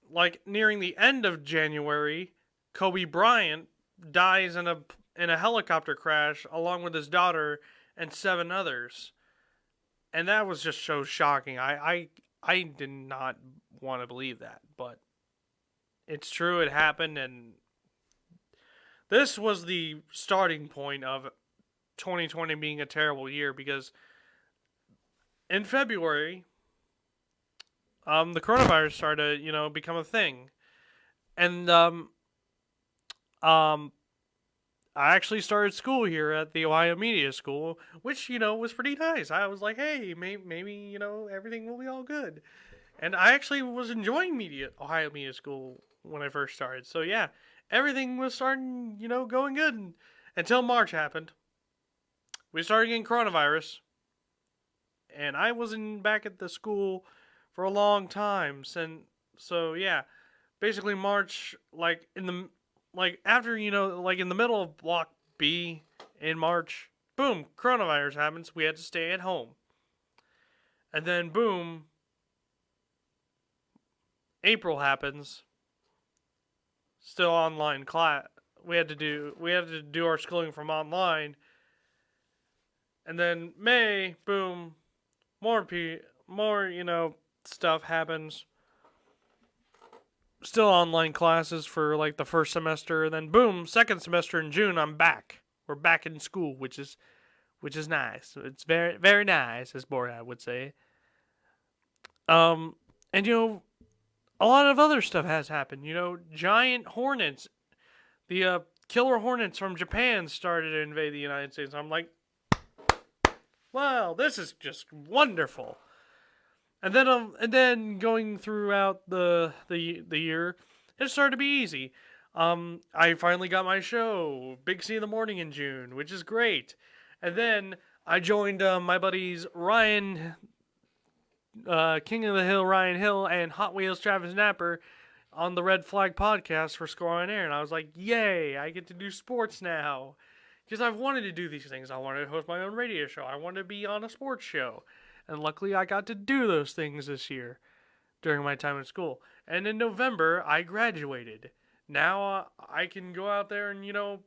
Speaker 1: like nearing the end of January, Kobe Bryant dies in a helicopter crash along with his daughter and 7 others. And that was just so shocking. I did not want to believe that, but it's true, it happened, and this was the starting point of 2020 being a terrible year, because in February, the coronavirus started to, become a thing. And, I actually started school here at the Ohio Media School, which, was pretty nice. I was like, hey, maybe, everything will be all good. And I actually was enjoying Ohio Media School when I first started. So, yeah, everything was starting, going good until March happened. We started getting coronavirus. And I wasn't back at the school for a long time. So, yeah, basically March, after, in the middle of Block B in March, boom, coronavirus happens. We had to stay at home. And then, boom, April happens. Still online class. We had to do our schooling from online. And then May, boom, more stuff happens. Still online classes for the first semester, and then boom, second semester in June, I'm back. We're back in school, which is nice. It's very, very nice, as Borat would say. And a lot of other stuff has happened. Giant hornets, the killer hornets from Japan started to invade the United States. I'm like, wow, this is just wonderful. And then going throughout the year, it started to be easy. I finally got my show, Big C in the Morning, in June, which is great. And then I joined my buddies Ryan, King of the Hill Ryan Hill, and Hot Wheels Travis Napper on the Red Flag podcast for Score on Air. And I was like, yay, I get to do sports now. Because I've wanted to do these things. I wanted to host my own radio show. I wanted to be on a sports show. And luckily, I got to do those things this year during my time in school. And in November, I graduated. Now, I can go out there and,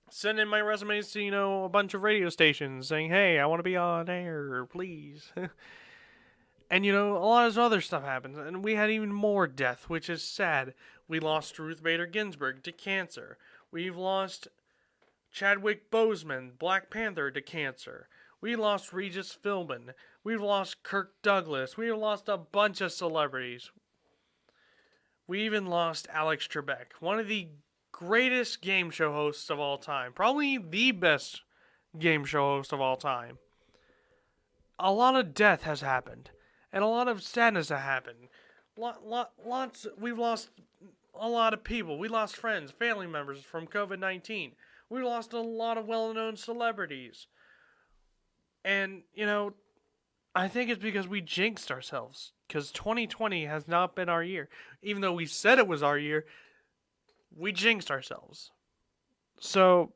Speaker 1: send in my resumes to, a bunch of radio stations saying, hey, I want to be on air, please. And, a lot of other stuff happens. And we had even more death, which is sad. We lost Ruth Bader Ginsburg to cancer. We've lost Chadwick Boseman, Black Panther, to cancer. We lost Regis Philbin. We've lost Kirk Douglas. We've lost a bunch of celebrities. We even lost Alex Trebek, one of the greatest game show hosts of all time. Probably the best game show host of all time. A lot of death has happened. And a lot of sadness has happened. We've lost a lot of people. We lost friends, family members from COVID-19. We lost a lot of well-known celebrities. And, I think it's because we jinxed ourselves. Because 2020 has not been our year. Even though we said it was our year, we jinxed ourselves. So,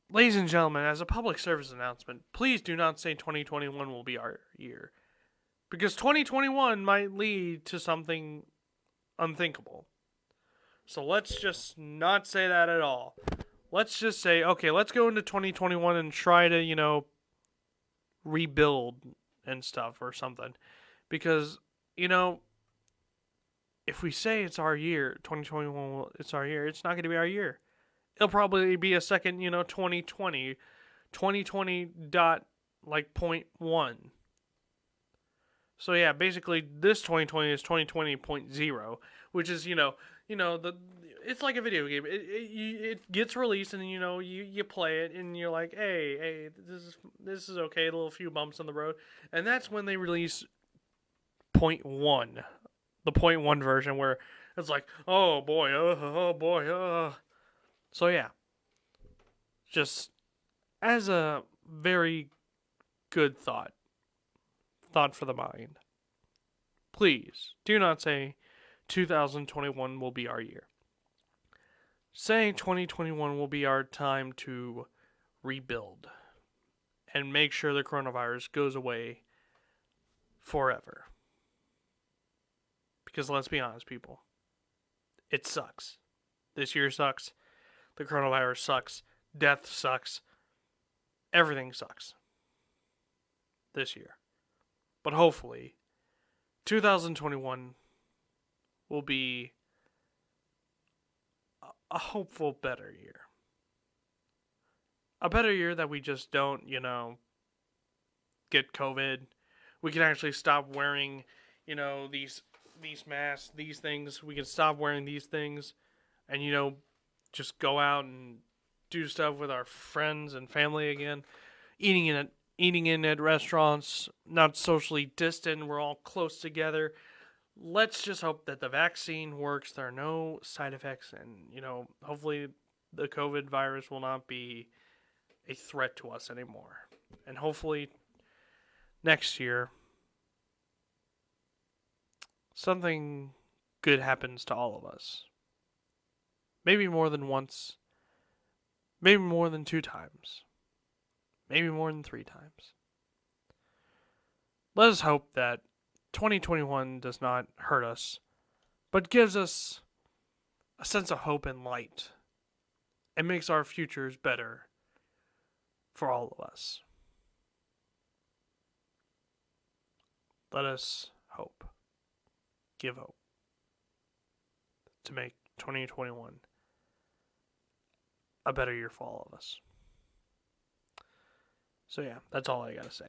Speaker 1: ladies and gentlemen, as a public service announcement, please do not say 2021 will be our year. Because 2021 might lead to something unthinkable. So let's just not say that at all. Let's just say, okay, let's go into 2021 and try to, rebuild and stuff or something. Because, if we say it's our year, 2021, it's our year, it's not going to be our year. It'll probably be a second, 2020 dot, like, 0.1. So, yeah, basically, this 2020 is 2020.0, which is, it's like a video game. It gets released, and, you play it, and you're like, hey, this is okay, a little few bumps on the road. And that's when they release 0.1. The 0.1 version where it's like, oh boy. So yeah, just as a very good thought for the mind, please do not say 2021 will be our year. Say 2021 will be our time to rebuild and make sure the coronavirus goes away forever. Because let's be honest, people, it sucks. This year sucks. The coronavirus sucks. Death sucks. Everything sucks this year. But hopefully, 2021 will be a hopeful better year. A better year that we just don't, get COVID. We can actually stop wearing, these masks, these things. We can stop wearing these things and, just go out and do stuff with our friends and family again. Eating in at restaurants, not socially distant. We're all close together. Let's just hope that the vaccine works. There are no side effects, and, hopefully the COVID virus will not be a threat to us anymore. And hopefully next year something good happens to all of us. Maybe more than once. Maybe more than 2 times. Maybe more than 3 times. Let us hope that 2021 does not hurt us, but gives us a sense of hope and light, and makes our futures better for all of us. Let us hope. Give hope to make 2021 a better year for all of us. So yeah, that's all I gotta say.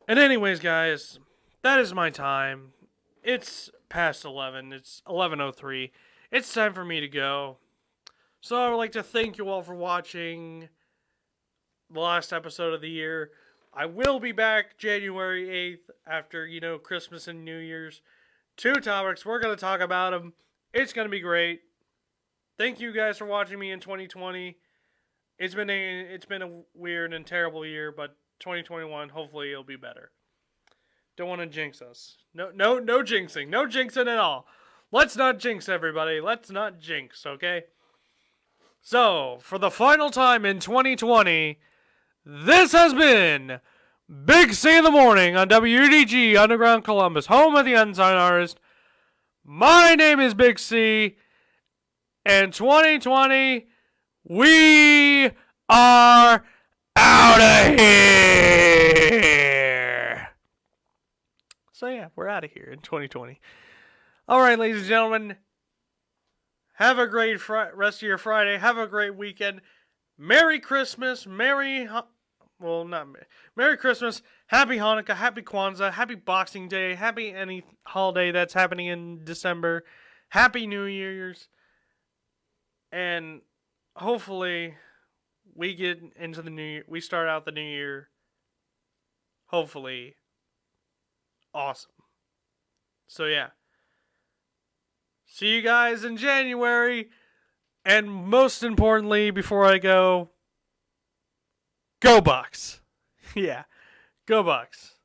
Speaker 1: And anyways, guys, that is my time. It's past 11. It's 11:03. It's time for me to go. So I would like to thank you all for watching the last episode of the year. I will be back January 8th after, Christmas and New Year's. 2 topics. We're going to talk about them. It's going to be great. Thank you guys for watching me in 2020. It's been a weird and terrible year, but 2021, hopefully it'll be better. Don't want to jinx us. No jinxing. No jinxing at all. Let's not jinx, everybody. Let's not jinx, okay? So, for the final time in 2020, this has been Big C in the Morning on WDG Underground Columbus, home of the Unsigned Artist. My name is Big C, and 2020, we are out of here. So yeah, we're out of here in 2020. All right, ladies and gentlemen, have a great rest of your Friday. Have a great weekend. Merry Christmas. Merry Christmas. Happy Hanukkah. Happy Kwanzaa. Happy Boxing Day. Happy any holiday that's happening in December. Happy New Year's. And hopefully we get into the new year. We start out the new year. Hopefully awesome. So yeah. See you guys in January. And most importantly, before I go Bucks. Yeah, go Bucks.